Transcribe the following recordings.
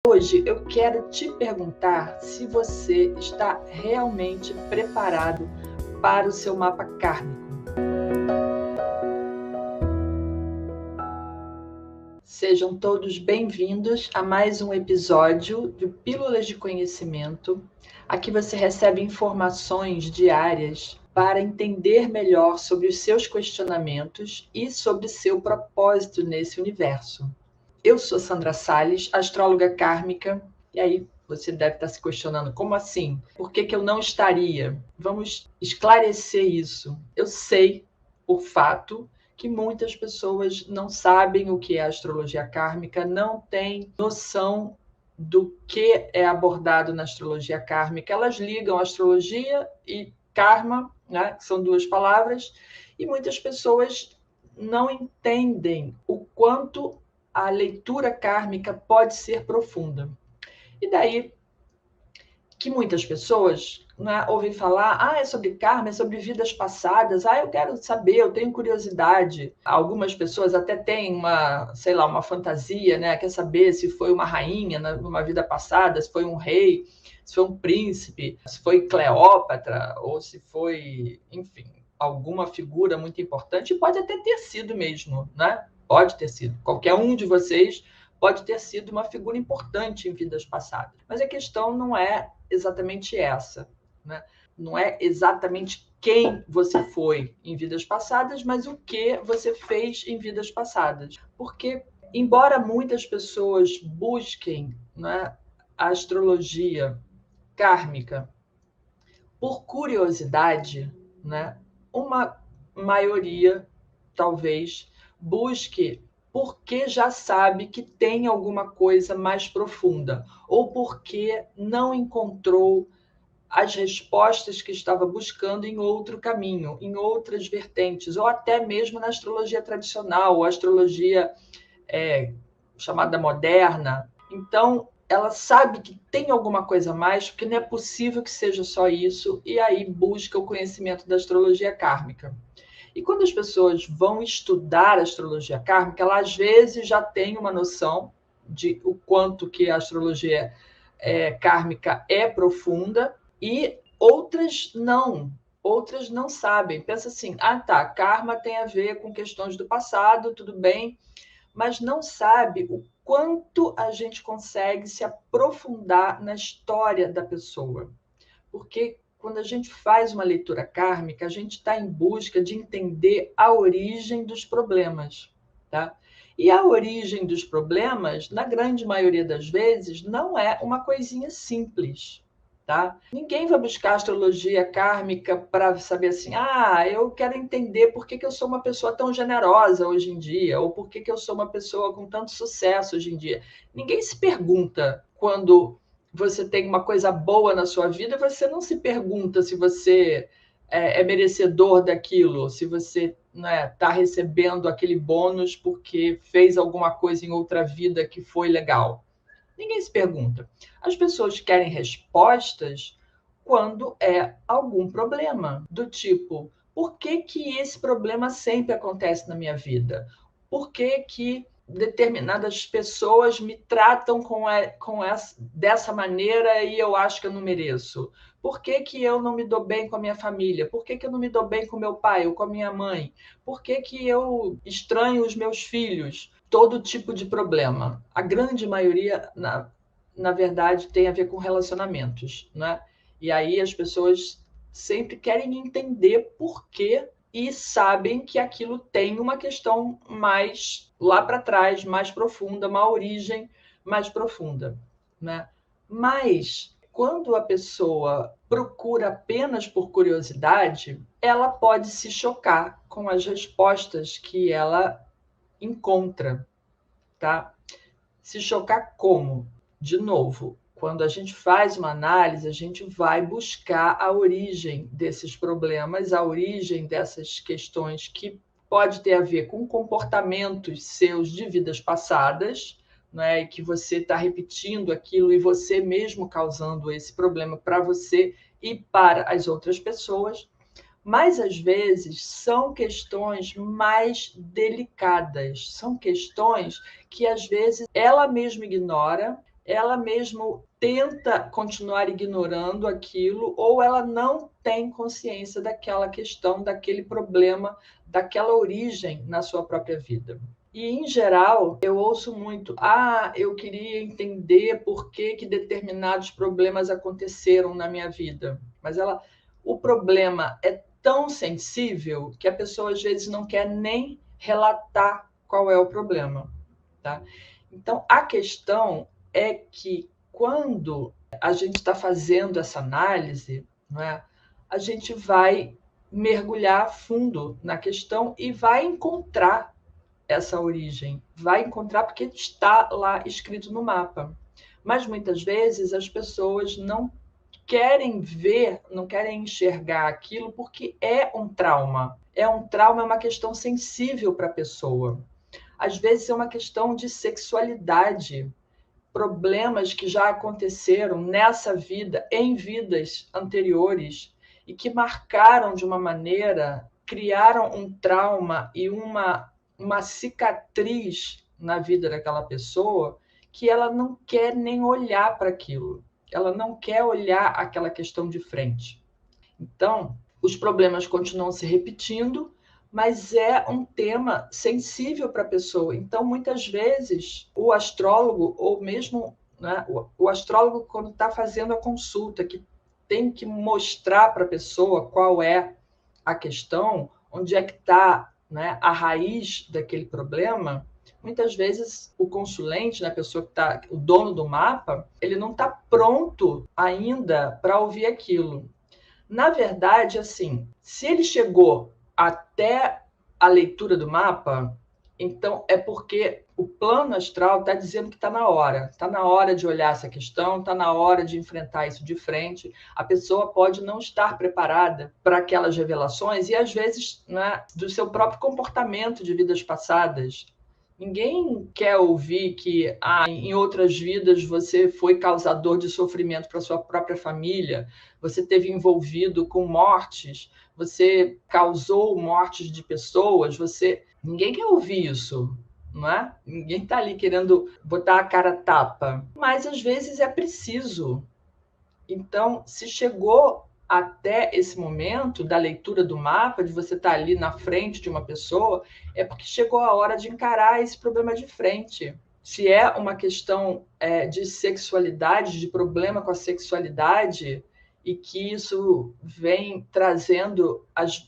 Hoje eu quero te perguntar se você está realmente preparado para o seu mapa kármico. Sejam todos bem-vindos a mais um episódio de Pílulas de Conhecimento. Aqui você recebe informações diárias para entender melhor sobre os seus questionamentos e sobre seu propósito nesse universo. Eu sou Sandra Salles, astróloga kármica, e aí você deve estar se questionando, como assim? Por que eu não estaria? Vamos esclarecer isso. Eu sei, por fato, que muitas pessoas não sabem o que é astrologia kármica, não têm noção do que é abordado na astrologia kármica. Elas ligam astrologia e karma, né, que são duas palavras, e muitas pessoas não entendem o quanto a leitura kármica pode ser profunda. E daí que muitas pessoas, né, ouvem falar, é sobre karma, é sobre vidas passadas, eu quero saber, eu tenho curiosidade. Algumas pessoas até têm uma fantasia, né, quer saber se foi uma rainha numa vida passada, se foi um rei, se foi um príncipe, se foi Cleópatra, ou se foi, enfim, alguma figura muito importante, e pode até ter sido mesmo, né? Pode ter sido. Qualquer um de vocês pode ter sido uma figura importante em vidas passadas. Mas a questão não é exatamente essa, né? Não é exatamente quem você foi em vidas passadas, mas o que você fez em vidas passadas. Porque, embora muitas pessoas busquem, né, a astrologia kármica por curiosidade, né, uma maioria, talvez, busque porque já sabe que tem alguma coisa mais profunda, ou porque não encontrou as respostas que estava buscando em outro caminho, em outras vertentes, ou até mesmo na astrologia tradicional, ou astrologia chamada moderna. Então, ela sabe que tem alguma coisa a mais, porque não é possível que seja só isso, e aí busca o conhecimento da astrologia kármica. E quando as pessoas vão estudar a astrologia kármica, ela às vezes já tem uma noção de o quanto que a astrologia kármica é profunda, e outras não. Outras não sabem. Pensa assim, karma tem a ver com questões do passado, tudo bem, mas não sabe o quanto a gente consegue se aprofundar na história da pessoa. Porque quando a gente faz uma leitura kármica, a gente está em busca de entender a origem dos problemas, tá? E a origem dos problemas, na grande maioria das vezes, não é uma coisinha simples, tá? Ninguém vai buscar astrologia kármica para saber assim, eu quero entender por que eu sou uma pessoa tão generosa hoje em dia, ou por que eu sou uma pessoa com tanto sucesso hoje em dia. Ninguém se pergunta quando você tem uma coisa boa na sua vida, você não se pergunta se você é merecedor daquilo, se você está recebendo aquele bônus porque fez alguma coisa em outra vida que foi legal. Ninguém se pergunta. As pessoas querem respostas quando é algum problema, do tipo, por que esse problema sempre acontece na minha vida? Por que determinadas pessoas me tratam dessa maneira e eu acho que eu não mereço? Por que eu não me dou bem com a minha família? Por que eu não me dou bem com meu pai ou com a minha mãe? Por que eu estranho os meus filhos? Todo tipo de problema. A grande maioria, na verdade, tem a ver com relacionamentos, né? E aí as pessoas sempre querem entender por quê e sabem que aquilo tem uma questão mais lá para trás, mais profunda, uma origem mais profunda, né? Mas quando a pessoa procura apenas por curiosidade, ela pode se chocar com as respostas que ela encontra, tá? Se chocar como? De novo, quando a gente faz uma análise, a gente vai buscar a origem desses problemas, a origem dessas questões que pode ter a ver com comportamentos seus de vidas passadas, né? E que você está repetindo aquilo e você mesmo causando esse problema para você e para as outras pessoas. Mas, às vezes, são questões mais delicadas, são questões que, às vezes, ela mesma ignora, ela mesmo tenta continuar ignorando aquilo, ou ela não tem consciência daquela questão, daquele problema, daquela origem na sua própria vida. E, em geral, eu ouço muito: eu queria entender por que determinados problemas aconteceram na minha vida. Mas o problema é tão sensível que a pessoa, às vezes, não quer nem relatar qual é o problema, tá? Então, a questão é que, quando a gente está fazendo essa análise, não é, a gente vai mergulhar a fundo na questão e vai encontrar essa origem. Vai encontrar porque está lá escrito no mapa. Mas, muitas vezes, as pessoas não querem ver, não querem enxergar aquilo porque é um trauma. É um trauma, é uma questão sensível para a pessoa. Às vezes é uma questão de sexualidade, problemas que já aconteceram nessa vida, em vidas anteriores, e que marcaram de uma maneira, criaram um trauma e uma cicatriz na vida daquela pessoa, que ela não quer nem olhar para aquilo. Ela não quer olhar aquela questão de frente. Então, os problemas continuam se repetindo, mas é um tema sensível para a pessoa. Então, muitas vezes, o astrólogo, ou mesmo, né, o astrólogo, quando está fazendo a consulta, que tem que mostrar para a pessoa qual é a questão, onde é que está, né, a raiz daquele problema, muitas vezes o consulente, né, a pessoa que está, o dono do mapa, ele não está pronto ainda para ouvir aquilo. Na verdade, assim, se ele chegou até a leitura do mapa, então é porque o plano astral está dizendo que está na hora de olhar essa questão, está na hora de enfrentar isso de frente. A pessoa pode não estar preparada para aquelas revelações e, às vezes, né, do seu próprio comportamento de vidas passadas. Ninguém quer ouvir que em outras vidas você foi causador de sofrimento para sua própria família, você teve envolvido com mortes, você causou mortes de pessoas, ninguém quer ouvir isso, não é? Ninguém está ali querendo botar a cara a tapa, mas às vezes é preciso. Então, se chegou até esse momento da leitura do mapa, de você estar ali na frente de uma pessoa, é porque chegou a hora de encarar esse problema de frente. Se é uma questão de sexualidade, de problema com a sexualidade, e que isso vem trazendo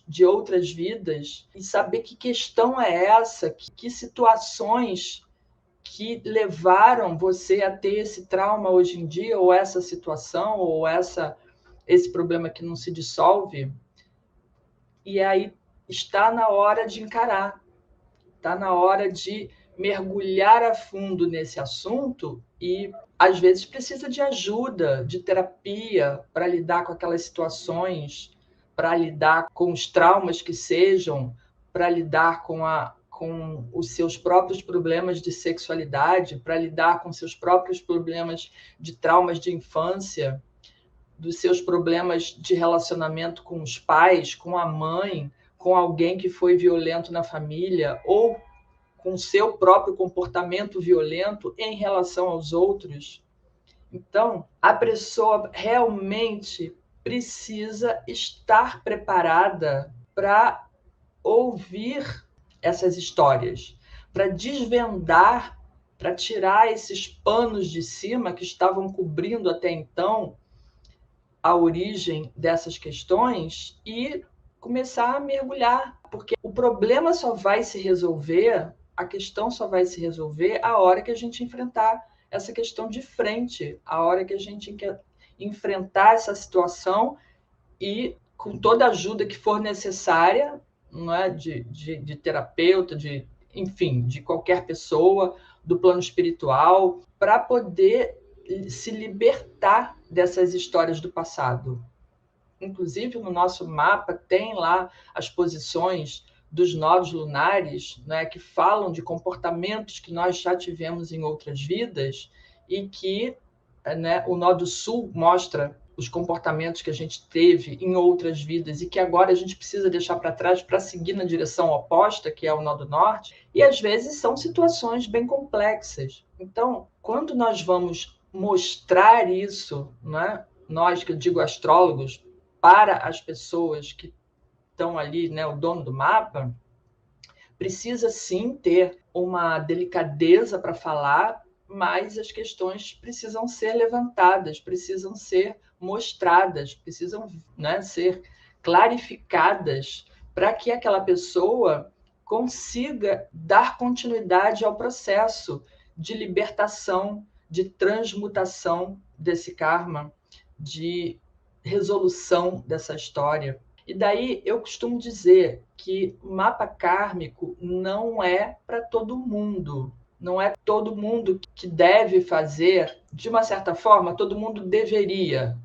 de outras vidas, e saber que questão é essa, que situações que levaram você a ter esse trauma hoje em dia, ou essa situação, ou esse problema que não se dissolve. E aí está na hora de encarar, está na hora de mergulhar a fundo nesse assunto e, às vezes, precisa de ajuda, de terapia para lidar com aquelas situações, para lidar com os traumas que sejam, para lidar com os seus próprios problemas de sexualidade, para lidar com seus próprios problemas de traumas de infância, dos seus problemas de relacionamento com os pais, com a mãe, com alguém que foi violento na família, ou com o seu próprio comportamento violento em relação aos outros. Então, a pessoa realmente precisa estar preparada para ouvir essas histórias, para desvendar, para tirar esses panos de cima que estavam cobrindo até então a origem dessas questões e começar a mergulhar, porque o problema só vai se resolver, a questão só vai se resolver a hora que a gente enfrentar essa questão de frente, a hora que a gente enfrentar essa situação e, com toda a ajuda que for necessária, não é? de terapeuta, enfim, de qualquer pessoa, do plano espiritual, para poder se libertar dessas histórias do passado. Inclusive, no nosso mapa tem lá as posições dos nodos lunares, né, que falam de comportamentos que nós já tivemos em outras vidas e que, né, o nó do sul mostra os comportamentos que a gente teve em outras vidas e que agora a gente precisa deixar para trás para seguir na direção oposta, que é o nó do norte, e às vezes são situações bem complexas. Então, quando nós vamos mostrar isso, né? Nós, que eu digo astrólogos, para as pessoas que estão ali, né, o dono do mapa, precisa sim ter uma delicadeza para falar, mas as questões precisam ser levantadas, precisam ser mostradas, precisam, né, ser clarificadas para que aquela pessoa consiga dar continuidade ao processo de libertação, de transmutação desse karma, de resolução dessa história. E daí eu costumo dizer que o mapa kármico não é para todo mundo. Não é todo mundo que deve fazer, de uma certa forma, todo mundo deveria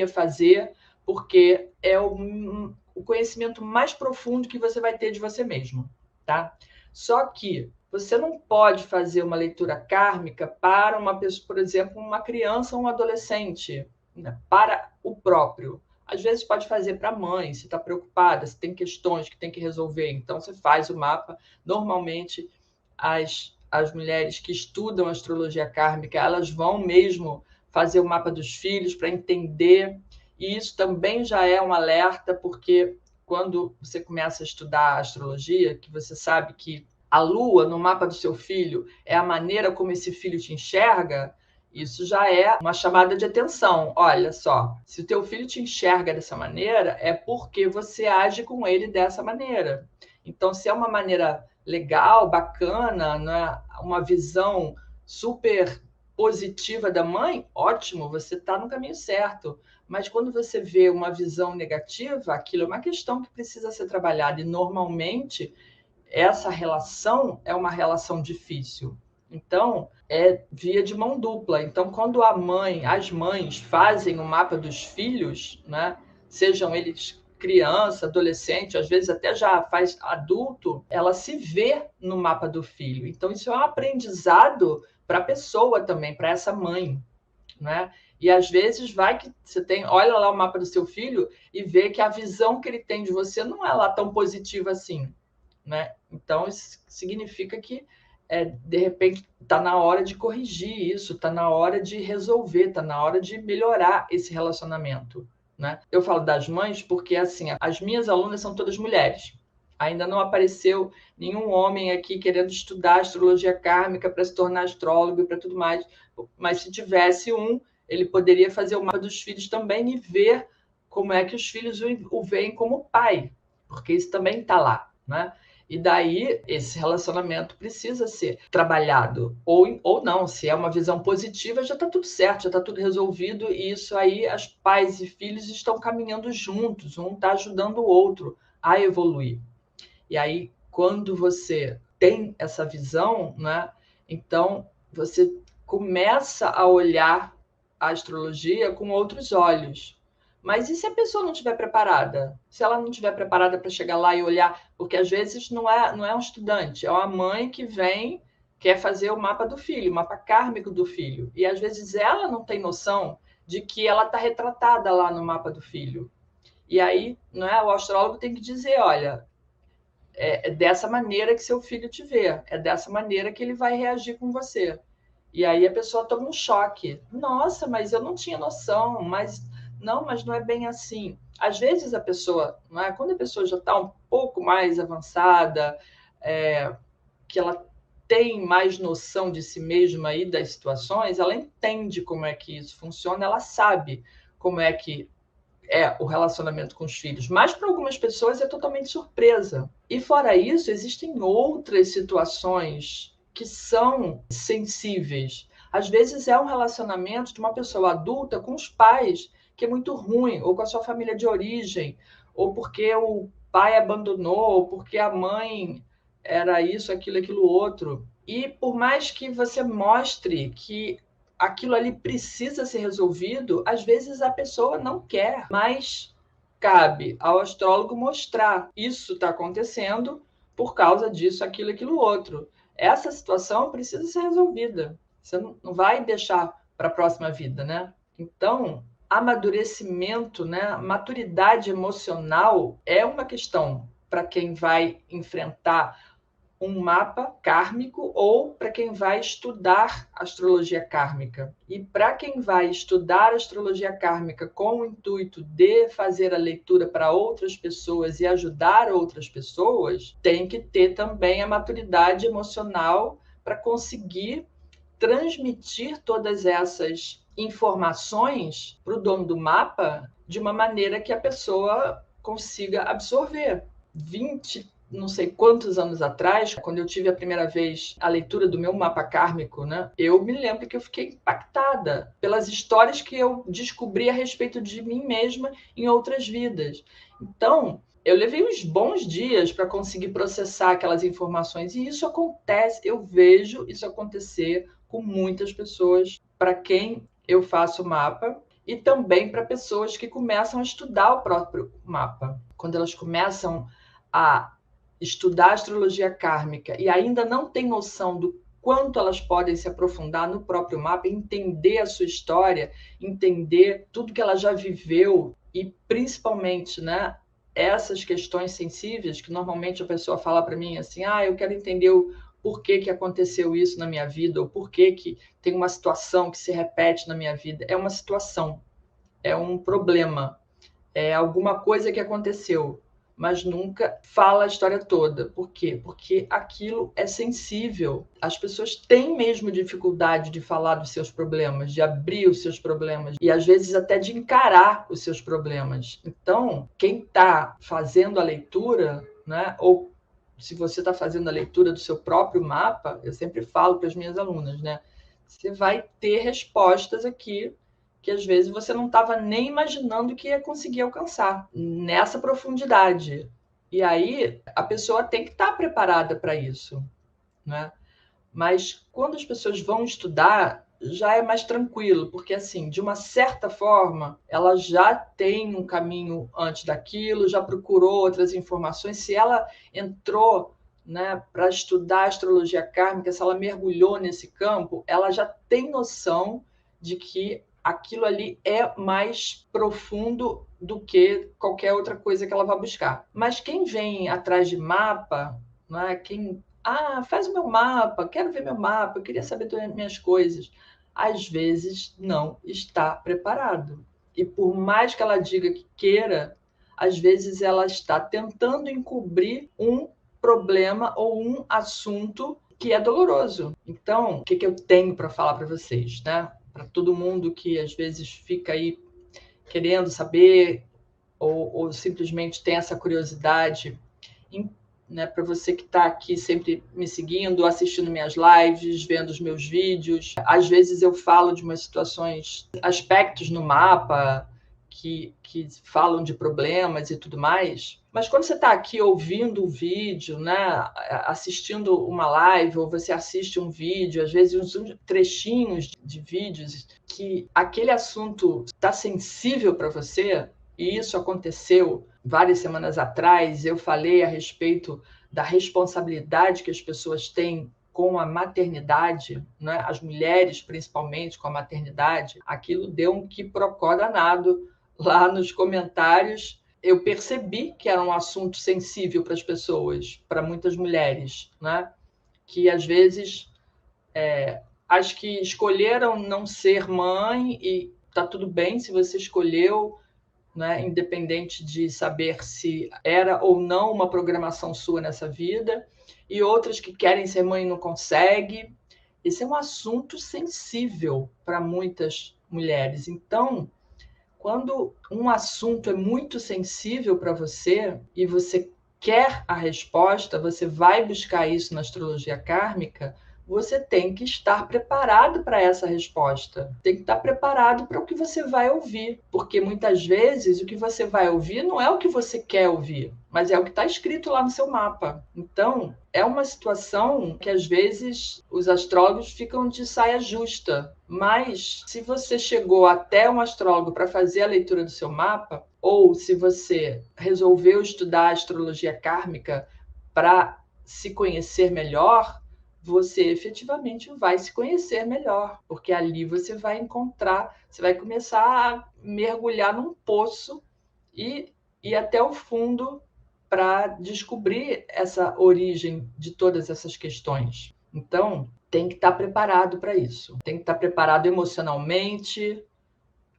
fazer, porque é o conhecimento mais profundo que você vai ter de você mesmo, tá? Só que você não pode fazer uma leitura kármica para uma pessoa, por exemplo, uma criança ou um adolescente, né? Para o próprio. Às vezes pode fazer para a mãe, se está preocupada, se tem questões que tem que resolver. Então, você faz o mapa. Normalmente, as mulheres que estudam astrologia kármica, elas vão mesmo fazer o mapa dos filhos para entender. E isso também já é um alerta, porque quando você começa a estudar astrologia, que você sabe que a lua no mapa do seu filho é a maneira como esse filho te enxerga, isso já é uma chamada de atenção. Olha só, se o teu filho te enxerga dessa maneira, é porque você age com ele dessa maneira. Então, se é uma maneira legal, bacana, né, uma visão super positiva da mãe, ótimo, você está no caminho certo. Mas quando você vê uma visão negativa, aquilo é uma questão que precisa ser trabalhada. E normalmente essa relação é uma relação difícil. Então, é via de mão dupla. Então, quando as mães fazem o mapa dos filhos, né, sejam eles criança, adolescente, às vezes até já faz adulto, ela se vê no mapa do filho. Então, isso é um aprendizado para a pessoa também, para essa mãe, né? E às vezes vai que você olha lá o mapa do seu filho e vê que a visão que ele tem de você não é lá tão positiva assim, né? Então, isso significa que, de repente, está na hora de corrigir isso, está na hora de resolver, está na hora de melhorar esse relacionamento, né? Eu falo das mães porque, assim, as minhas alunas são todas mulheres. Ainda não apareceu nenhum homem aqui querendo estudar astrologia kármica para se tornar astrólogo e para tudo mais. Mas se tivesse um, ele poderia fazer o mapa dos filhos também e ver como é que os filhos o veem como pai, porque isso também está lá, né? E daí esse relacionamento precisa ser trabalhado. Ou não, se é uma visão positiva, já está tudo certo, já está tudo resolvido, e isso aí, as pais e filhos estão caminhando juntos, um está ajudando o outro a evoluir. E aí, quando você tem essa visão, né, então você começa a olhar a astrologia com outros olhos. Mas e se a pessoa não estiver preparada? Se ela não estiver preparada para chegar lá e olhar, porque às vezes não é um estudante, é uma mãe que vem, quer fazer o mapa do filho, o mapa kármico do filho. E às vezes ela não tem noção de que ela está retratada lá no mapa do filho. E aí, não é, o astrólogo tem que dizer, olha, é dessa maneira que seu filho te vê, é dessa maneira que ele vai reagir com você. E aí a pessoa toma um choque. Nossa, mas eu não tinha noção, mas não é bem assim. Às vezes a pessoa, não é? Quando a pessoa já está um pouco mais avançada, que ela tem mais noção de si mesma e das situações, ela entende como é que isso funciona, ela sabe como é que o relacionamento com os filhos, mas para algumas pessoas é totalmente surpresa. E fora isso, existem outras situações que são sensíveis. Às vezes é um relacionamento de uma pessoa adulta com os pais que é muito ruim, ou com a sua família de origem, ou porque o pai abandonou, ou porque a mãe era isso, aquilo outro. E por mais que você mostre que aquilo ali precisa ser resolvido, às vezes a pessoa não quer, mas cabe ao astrólogo mostrar isso está acontecendo por causa disso, aquilo outro. Essa situação precisa ser resolvida. Você não vai deixar para a próxima vida, né? Então, amadurecimento, né? Maturidade emocional é uma questão para quem vai enfrentar um mapa kármico ou para quem vai estudar astrologia kármica. E para quem vai estudar astrologia kármica com o intuito de fazer a leitura para outras pessoas e ajudar outras pessoas, tem que ter também a maturidade emocional para conseguir transmitir todas essas informações para o dono do mapa de uma maneira que a pessoa consiga absorver. 20 não sei quantos anos atrás, quando eu tive a primeira vez a leitura do meu mapa kármico, né, eu me lembro que eu fiquei impactada pelas histórias que eu descobri a respeito de mim mesma em outras vidas. Então, eu levei uns bons dias para conseguir processar aquelas informações, e isso acontece, eu vejo isso acontecer com muitas pessoas para quem eu faço mapa e também para pessoas que começam a estudar o próprio mapa. Quando elas começam a estudar astrologia kármica e ainda não têm noção do quanto elas podem se aprofundar no próprio mapa, entender a sua história, entender tudo que ela já viveu e principalmente, né, essas questões sensíveis que normalmente a pessoa fala para mim assim, eu quero entender o porquê que aconteceu isso na minha vida, ou porquê que tem uma situação que se repete na minha vida. É uma situação, é um problema, é alguma coisa que aconteceu, mas nunca fala a história toda. Por quê? Porque aquilo é sensível. As pessoas têm mesmo dificuldade de falar dos seus problemas, de abrir os seus problemas e às vezes até de encarar os seus problemas. Então, quem está fazendo a leitura, né, ou se você está fazendo a leitura do seu próprio mapa, eu sempre falo para as minhas alunas, né? Você vai ter respostas aqui que às vezes você não estava nem imaginando que ia conseguir alcançar nessa profundidade. E aí a pessoa tem que estar preparada para isso, né? Mas quando as pessoas vão estudar, já é mais tranquilo, porque assim, de uma certa forma, ela já tem um caminho antes daquilo, já procurou outras informações. Se ela entrou, né, para estudar astrologia kármica, se ela mergulhou nesse campo, ela já tem noção de que aquilo ali é mais profundo do que qualquer outra coisa que ela vai buscar. Mas quem vem atrás de mapa, né, quem faz o meu mapa, quero ver meu mapa, eu queria saber das minhas coisas. Às vezes não está preparado. E por mais que ela diga que queira, às vezes ela está tentando encobrir um problema ou um assunto que é doloroso. Então, o que eu tenho para falar para vocês, né? Para todo mundo que às vezes fica aí querendo saber ou simplesmente tem essa curiosidade, né, para você que está aqui sempre me seguindo, assistindo minhas lives, vendo os meus vídeos. Às vezes eu falo de umas situações, aspectos no mapa que falam de problemas e tudo mais. Mas quando você está aqui ouvindo um vídeo, né, assistindo uma live, ou você assiste um vídeo, às vezes uns trechinhos de vídeos, que aquele assunto está sensível para você, e isso aconteceu várias semanas atrás, eu falei a respeito da responsabilidade que as pessoas têm com a maternidade, né? As mulheres principalmente com a maternidade, aquilo deu um quiprocó danado lá nos comentários. Eu percebi que era um assunto sensível para as pessoas, para muitas mulheres, né? Que às vezes as que escolheram não ser mãe, e tá tudo bem se você escolheu, né, independente de saber se era ou não uma programação sua nessa vida, e outras que querem ser mãe e não conseguem. Esse é um assunto sensível para muitas mulheres. Então, quando um assunto é muito sensível para você e você quer a resposta, você vai buscar isso na astrologia kármica, você tem que estar preparado para essa resposta. Tem que estar preparado para o que você vai ouvir. Porque muitas vezes o que você vai ouvir não é o que você quer ouvir, mas é o que está escrito lá no seu mapa. Então, é uma situação que às vezes os astrólogos ficam de saia justa. Mas se você chegou até um astrólogo para fazer a leitura do seu mapa, ou se você resolveu estudar astrologia kármica para se conhecer melhor, você efetivamente vai se conhecer melhor, porque ali você vai encontrar, você vai começar a mergulhar num poço e ir até o fundo para descobrir essa origem de todas essas questões. Então, tem que estar preparado para isso. Tem que estar preparado emocionalmente,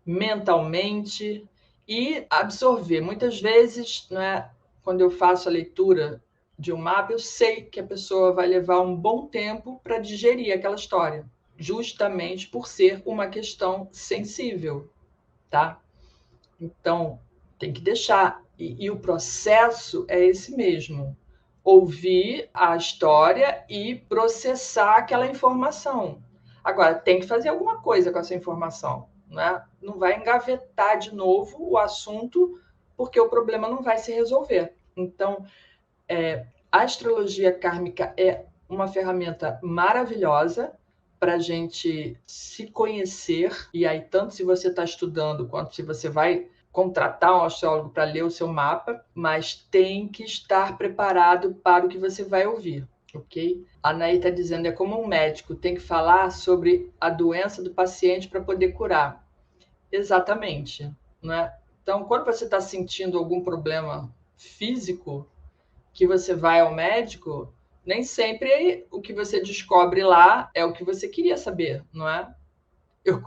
mentalmente e absorver. Muitas vezes, né, quando eu faço a leitura de um mapa, eu sei que a pessoa vai levar um bom tempo para digerir aquela história, justamente por ser uma questão sensível, tá? Então, tem que deixar. E o processo é esse mesmo. Ouvir a história e processar aquela informação. Agora, tem que fazer alguma coisa com essa informação. Né? Não vai engavetar de novo o assunto, porque o problema não vai se resolver. Então, a astrologia kármica é uma ferramenta maravilhosa para a gente se conhecer. E aí, tanto se você está estudando, quanto se você vai contratar um astrólogo para ler o seu mapa, mas tem que estar preparado para o que você vai ouvir, ok? A Anaí está dizendo, é como um médico, tem que falar sobre a doença do paciente para poder curar. Exatamente, né? Então, quando você está sentindo algum problema físico, que você vai ao médico, nem sempre o que você descobre lá é o que você queria saber, não é? Eu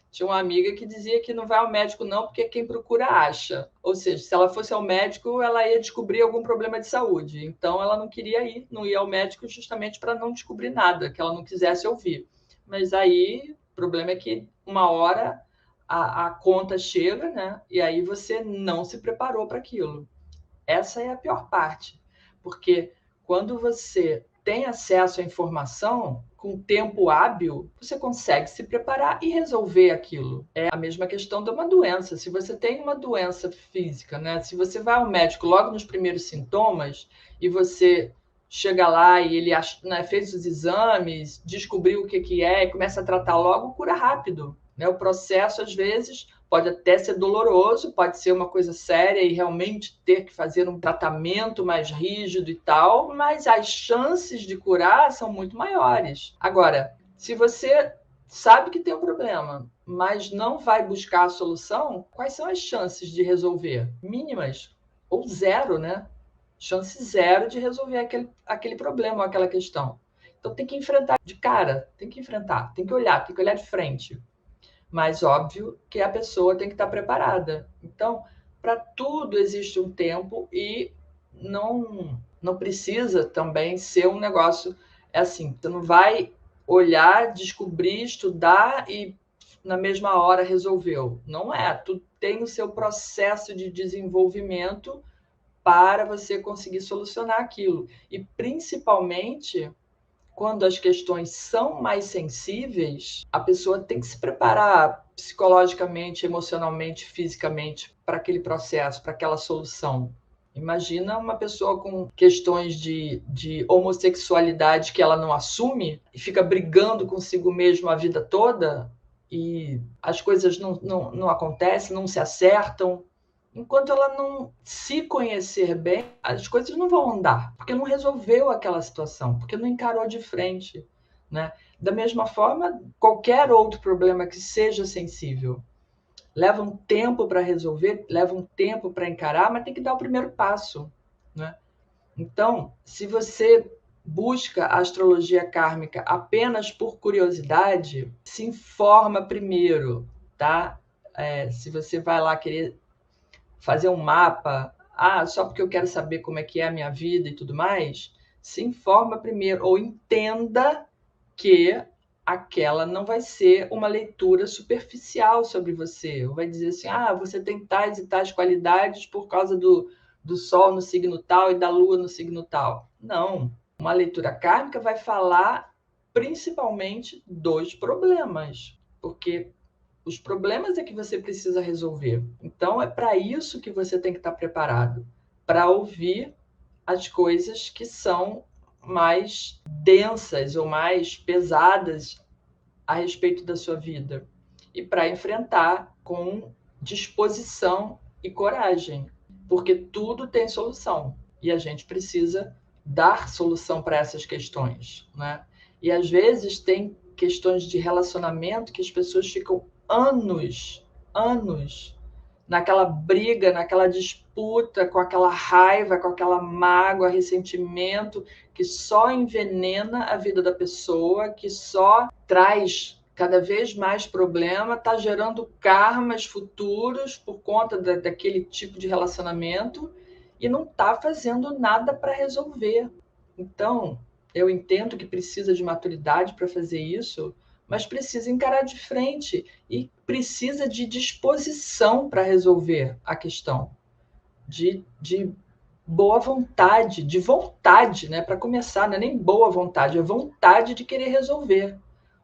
tinha uma amiga que dizia que não vai ao médico não, porque quem procura acha. Ou seja, se ela fosse ao médico, ela ia descobrir algum problema de saúde. Então, ela não queria ir, não ia ao médico justamente para não descobrir nada, que ela não quisesse ouvir. Mas aí, o problema é que uma hora a conta chega, né? E aí você não se preparou para aquilo. Essa é a pior parte, porque quando você tem acesso à informação com tempo hábil, você consegue se preparar e resolver aquilo. É a mesma questão de uma doença. Se você tem uma doença física, né? Se você vai ao médico logo nos primeiros sintomas e você chega lá e ele né, fez os exames, descobriu o que é e começa a tratar logo, cura rápido. Né? O processo, às vezes, pode até ser doloroso, pode ser uma coisa séria e realmente ter que fazer um tratamento mais rígido e tal, mas as chances de curar são muito maiores. Agora, se você sabe que tem um problema, mas não vai buscar a solução, quais são as chances de resolver? Mínimas ou zero, né? Chance zero de resolver aquele problema ou aquela questão. Então tem que enfrentar de cara, tem que enfrentar, tem que olhar de frente. Mas óbvio que a pessoa tem que estar preparada. Então, para tudo existe um tempo e não precisa também ser um negócio assim. Você não vai olhar, descobrir, estudar e na mesma hora resolveu. Não é. Tu tem o seu processo de desenvolvimento para você conseguir solucionar aquilo. E principalmente quando as questões são mais sensíveis, a pessoa tem que se preparar psicologicamente, emocionalmente, fisicamente para aquele processo, para aquela solução. Imagina uma pessoa com questões de homossexualidade que ela não assume e fica brigando consigo mesmo a vida toda e as coisas não acontecem, não se acertam. Enquanto ela não se conhecer bem, as coisas não vão andar, porque não resolveu aquela situação, porque não encarou de frente, né? Da mesma forma, qualquer outro problema que seja sensível, leva um tempo para resolver, leva um tempo para encarar, mas tem que dar o primeiro passo, né? Então, se você busca a astrologia kármica apenas por curiosidade, se informa primeiro, tá? Se você vai lá querer fazer um mapa, só porque eu quero saber como é que é a minha vida e tudo mais, se informa primeiro, ou entenda que aquela não vai ser uma leitura superficial sobre você, ou vai dizer assim, você tem tais e tais qualidades por causa do Sol no signo tal e da Lua no signo tal. Não, uma leitura kármica vai falar principalmente dos problemas, porque os problemas é que você precisa resolver. Então, é para isso que você tem que estar preparado, para ouvir as coisas que são mais densas ou mais pesadas a respeito da sua vida e para enfrentar com disposição e coragem, porque tudo tem solução e a gente precisa dar solução para essas questões, né? E às vezes tem questões de relacionamento que as pessoas ficam anos naquela briga, naquela disputa, com aquela raiva, com aquela mágoa, ressentimento, que só envenena a vida da pessoa, que só traz cada vez mais problema, está gerando karmas futuros por conta daquele tipo de relacionamento e não está fazendo nada para resolver. Então, eu entendo que precisa de maturidade para fazer isso, mas precisa encarar de frente e precisa de disposição para resolver a questão, de boa vontade, de vontade, né? Para começar, não é nem boa vontade, é vontade de querer resolver,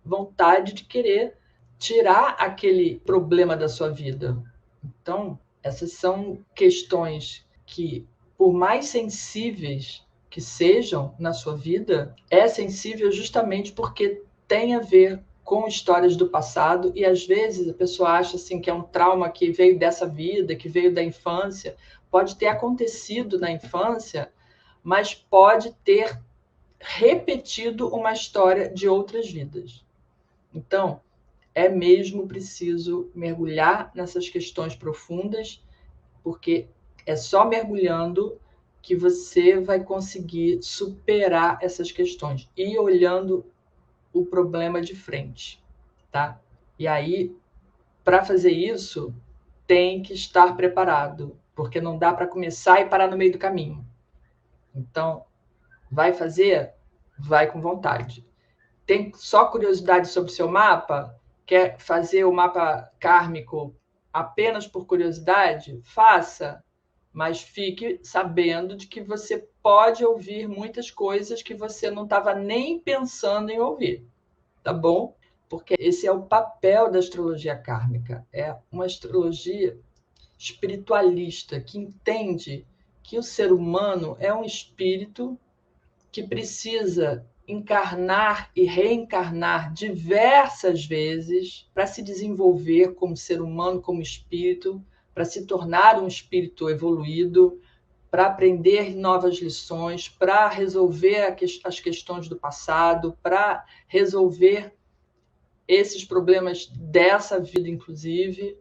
vontade de querer tirar aquele problema da sua vida. Então, essas são questões que, por mais sensíveis que sejam na sua vida, é sensível justamente porque tem a ver com histórias do passado e às vezes a pessoa acha assim que é um trauma que veio dessa vida, que veio da infância, pode ter acontecido na infância, mas pode ter repetido uma história de outras vidas. Então, é mesmo preciso mergulhar nessas questões profundas, porque é só mergulhando que você vai conseguir superar essas questões e olhando o problema de frente, tá? E aí, para fazer isso, tem que estar preparado, porque não dá para começar e parar no meio do caminho. Então, vai fazer? Vai com vontade. Tem só curiosidade sobre o seu mapa? Quer fazer o mapa kármico apenas por curiosidade? Faça, mas fique sabendo de que você pode ouvir muitas coisas que você não estava nem pensando em ouvir, tá bom? Porque esse é o papel da astrologia kármica. É uma astrologia espiritualista que entende que o ser humano é um espírito que precisa encarnar e reencarnar diversas vezes para se desenvolver como ser humano, como espírito, para se tornar um espírito evoluído, para aprender novas lições, para resolver as questões do passado, para resolver esses problemas dessa vida, inclusive.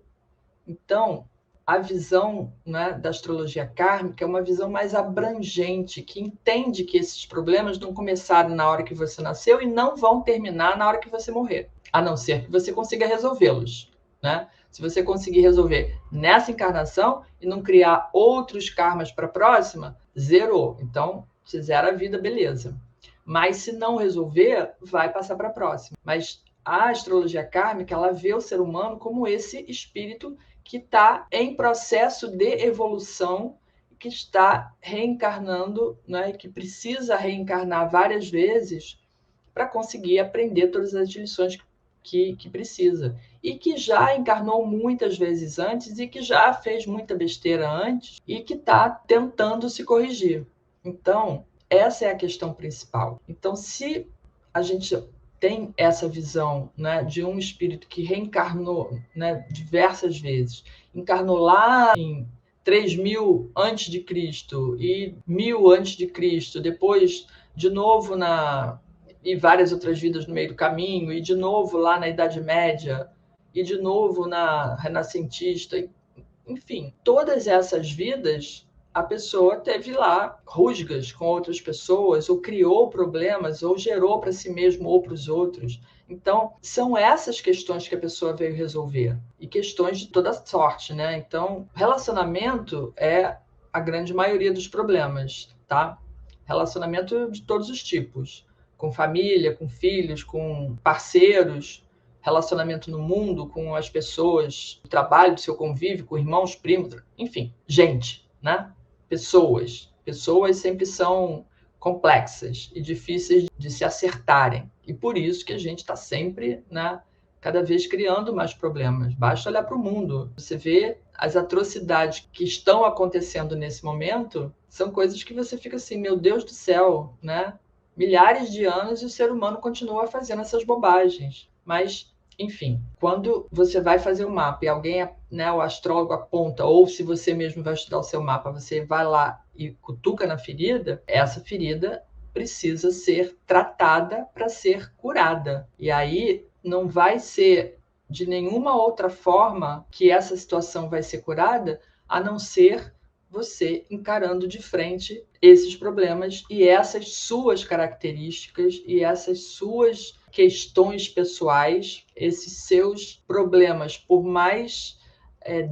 Então, a visão, né, da astrologia kármica é uma visão mais abrangente, que entende que esses problemas não começaram na hora que você nasceu e não vão terminar na hora que você morrer, a não ser que você consiga resolvê-los, né? Se você conseguir resolver nessa encarnação e não criar outros karmas para a próxima, zerou. Então, se zera a vida, beleza. Mas se não resolver, vai passar para a próxima. Mas a astrologia kármica, ela vê o ser humano como esse espírito que está em processo de evolução, que está reencarnando, né, que precisa reencarnar várias vezes para conseguir aprender todas as lições que precisa. E que já encarnou muitas vezes antes e que já fez muita besteira antes e que está tentando se corrigir. Então, essa é a questão principal. Então, se a gente tem essa visão, né, de um espírito que reencarnou, né, diversas vezes, encarnou lá em 3.000 antes de Cristo e 1.000 antes de Cristo, depois de novo e várias outras vidas no meio do caminho, e de novo lá na Idade Média, e de novo na Renascentista, enfim, todas essas vidas a pessoa teve lá rusgas com outras pessoas, ou criou problemas, ou gerou para si mesmo ou para os outros. Então, são essas questões que a pessoa veio resolver. E questões de toda sorte, né? Então, relacionamento é a grande maioria dos problemas, tá? Relacionamento de todos os tipos. Com família, com filhos, com parceiros, relacionamento no mundo, com as pessoas do trabalho, do seu convívio, com irmãos, primos, enfim, gente, né? Pessoas. Pessoas sempre são complexas e difíceis de se acertarem. E por isso que a gente está sempre, né, cada vez criando mais problemas. Basta olhar para o mundo. Você vê as atrocidades que estão acontecendo nesse momento, são coisas que você fica assim, meu Deus do céu, né? Milhares de anos e o ser humano continua fazendo essas bobagens. Mas enfim, quando você vai fazer o mapa e alguém, né, o astrólogo aponta, ou se você mesmo vai estudar o seu mapa, você vai lá e cutuca na ferida, essa ferida precisa ser tratada para ser curada. E aí não vai ser de nenhuma outra forma que essa situação vai ser curada, a não ser você encarando de frente esses problemas e essas suas características e essas suas questões pessoais, esses seus problemas, por mais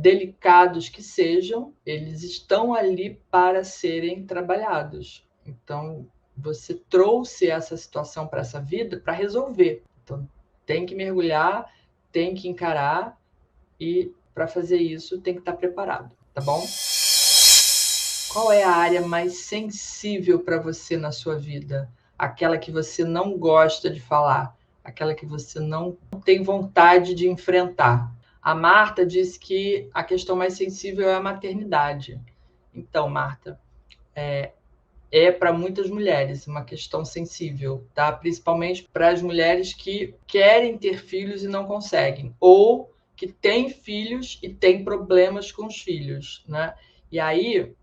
delicados que sejam, eles estão ali para serem trabalhados. Então, você trouxe essa situação para essa vida para resolver. Então, tem que mergulhar, tem que encarar e, para fazer isso, tem que estar preparado, tá bom? Qual é a área mais sensível para você na sua vida? Aquela que você não gosta de falar, aquela que você não tem vontade de enfrentar. A Marta disse que a questão mais sensível é a maternidade. Então, Marta, é para muitas mulheres uma questão sensível, tá? Principalmente para as mulheres que querem ter filhos e não conseguem, ou que têm filhos e têm problemas com os filhos, né? E aí,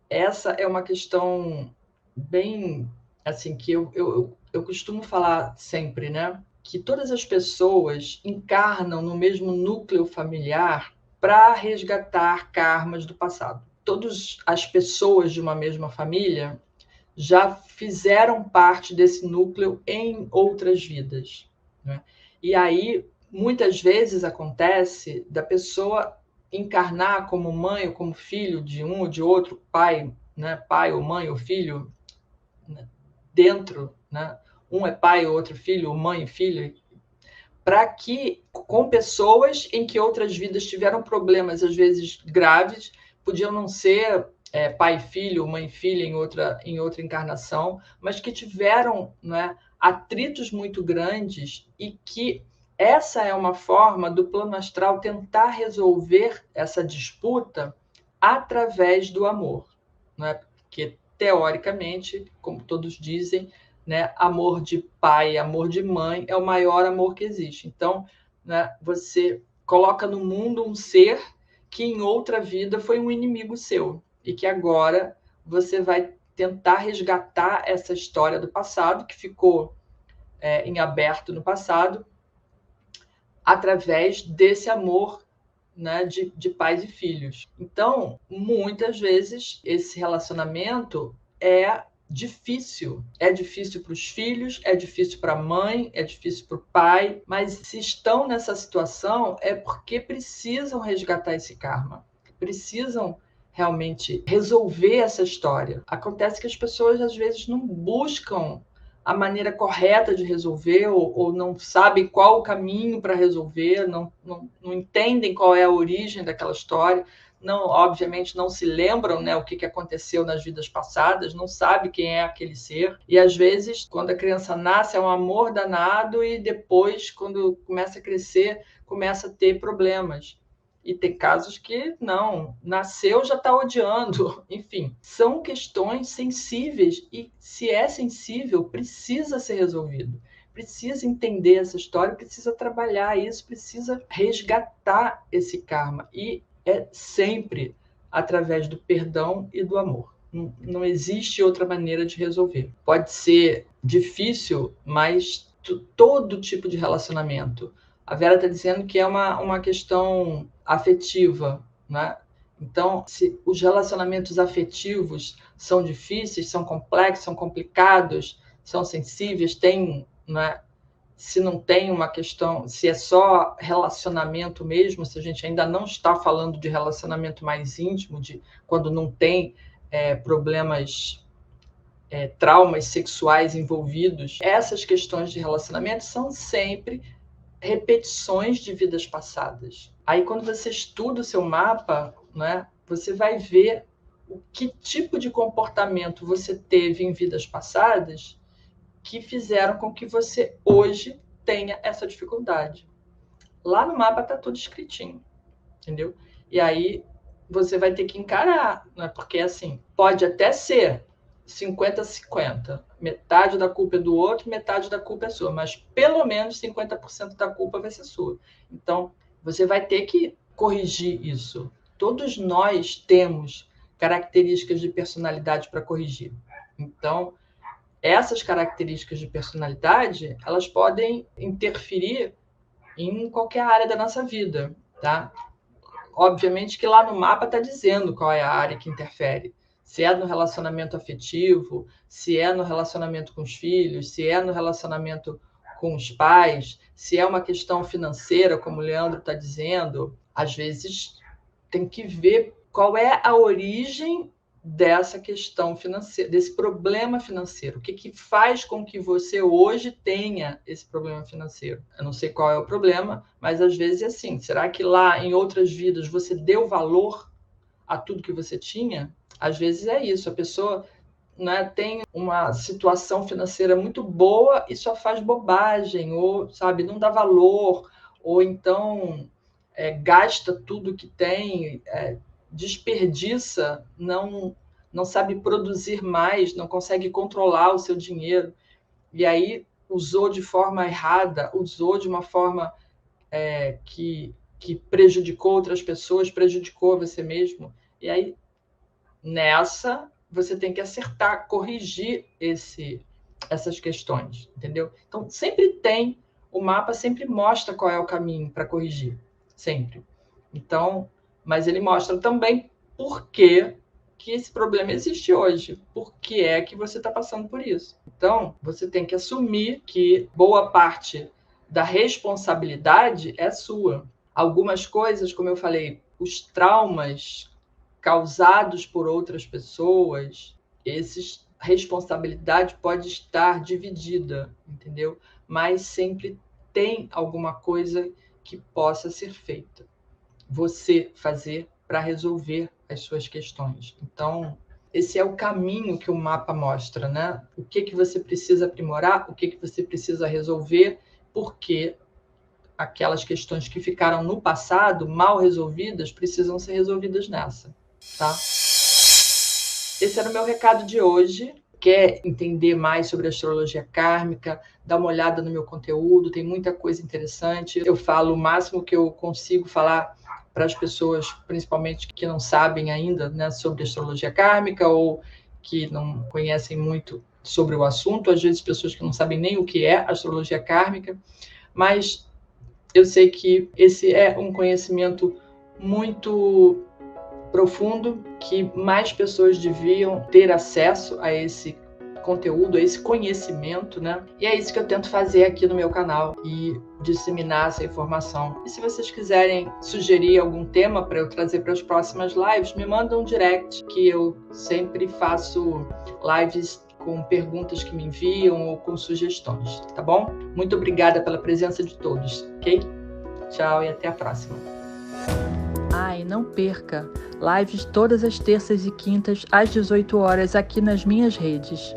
essa é uma questão bem, assim, que eu costumo falar sempre, né? Que todas as pessoas encarnam no mesmo núcleo familiar para resgatar karmas do passado. Todas as pessoas de uma mesma família já fizeram parte desse núcleo em outras vidas, né? E aí, muitas vezes acontece da pessoa encarnar como mãe ou como filho de um ou de outro pai, né? Pai ou mãe ou filho, né? Dentro, né? Um é pai, o outro filho, mãe e filho, para que, com pessoas em que outras vidas tiveram problemas, às vezes graves, podiam não ser pai e filho, mãe e filha em outra encarnação, mas que tiveram, né, atritos muito grandes e que essa é uma forma do plano astral tentar resolver essa disputa através do amor, né? Porque, teoricamente, como todos dizem, né, amor de pai, amor de mãe é o maior amor que existe. Então, né, você coloca no mundo um ser que em outra vida foi um inimigo seu e que agora você vai tentar resgatar essa história do passado que ficou em aberto no passado através desse amor, né, de pais e filhos. Então, muitas vezes, esse relacionamento é difícil. É difícil para os filhos, é difícil para a mãe, é difícil para o pai, mas se estão nessa situação é porque precisam resgatar esse karma, precisam realmente resolver essa história. Acontece que as pessoas às vezes não buscam a maneira correta de resolver ou não sabem qual o caminho para resolver, não entendem qual é a origem daquela história, não, obviamente não se lembram, né, o que aconteceu nas vidas passadas, não sabe quem é aquele ser. E às vezes, quando a criança nasce, é um amor danado e depois, quando começa a crescer, começa a ter problemas. E tem casos que não, nasceu já está odiando. Enfim, são questões sensíveis e se é sensível, precisa ser resolvido. Precisa entender essa história, precisa trabalhar isso, precisa resgatar esse karma. E é sempre através do perdão e do amor. Não existe outra maneira de resolver. Pode ser difícil, mas todo tipo de relacionamento. A Vera está dizendo que é uma questão afetiva, né? Então, se os relacionamentos afetivos são difíceis, são complexos, são complicados, são sensíveis, tem, né? Se não tem uma questão, se é só relacionamento mesmo, se a gente ainda não está falando de relacionamento mais íntimo, de quando não tem problemas, traumas sexuais envolvidos, essas questões de relacionamento são sempre repetições de vidas passadas. Aí, quando você estuda o seu mapa, né, você vai ver o que tipo de comportamento você teve em vidas passadas que fizeram com que você hoje tenha essa dificuldade. Lá no mapa está tudo escritinho, entendeu? E aí você vai ter que encarar, né? Porque assim, pode até ser 50-50. Metade da culpa é do outro, metade da culpa é sua, mas pelo menos 50% da culpa vai ser sua. Então, você vai ter que corrigir isso. Todos nós temos características de personalidade para corrigir. Então, essas características de personalidade, elas podem interferir em qualquer área da nossa vida, tá? Obviamente que lá no mapa está dizendo qual é a área que interfere. Se é no relacionamento afetivo, se é no relacionamento com os filhos, se é no relacionamento com os pais, se é uma questão financeira, como o Leandro está dizendo. Às vezes tem que ver qual é a origem dessa questão financeira, desse problema financeiro. O que faz com que você hoje tenha esse problema financeiro? Eu não sei qual é o problema, mas às vezes é assim. Será que lá em outras vidas você deu valor a tudo que você tinha? Às vezes é isso. A pessoa, né, tem uma situação financeira muito boa e só faz bobagem, ou, sabe, não dá valor, ou então gasta tudo que tem, desperdiça, não sabe produzir mais, não consegue controlar o seu dinheiro, e aí usou de forma errada, usou de uma forma que prejudicou outras pessoas, prejudicou você mesmo, e aí nessa você tem que acertar, corrigir essas questões, entendeu? Então sempre tem, o mapa sempre mostra qual é o caminho para corrigir, sempre. Então, mas ele mostra também por que esse problema existe hoje, por que é que você está passando por isso. Então, você tem que assumir que boa parte da responsabilidade é sua. Algumas coisas, como eu falei, os traumas causados por outras pessoas, responsabilidade pode estar dividida, entendeu? Mas sempre tem alguma coisa que possa ser feita. Você fazer para resolver as suas questões. Então, esse é o caminho que o mapa mostra, né? O que você precisa aprimorar, o que você precisa resolver, porque aquelas questões que ficaram no passado, mal resolvidas, precisam ser resolvidas nessa, tá? Esse era o meu recado de hoje. Quer entender mais sobre astrologia kármica? Dá uma olhada no meu conteúdo, tem muita coisa interessante. Eu falo o máximo que eu consigo falar para as pessoas, principalmente que não sabem ainda, né, sobre astrologia kármica ou que não conhecem muito sobre o assunto. Às vezes, pessoas que não sabem nem o que é astrologia kármica. Mas eu sei que esse é um conhecimento muito profundo, que mais pessoas deviam ter acesso a esse conteúdo, a esse conhecimento, né? E é isso que eu tento fazer aqui no meu canal e disseminar essa informação. E se vocês quiserem sugerir algum tema para eu trazer para as próximas lives, me mandam um direct, que eu sempre faço lives com perguntas que me enviam ou com sugestões, tá bom? Muito obrigada pela presença de todos, ok? Tchau e até a próxima. E não perca lives todas as terças e quintas às 18 horas aqui nas minhas redes.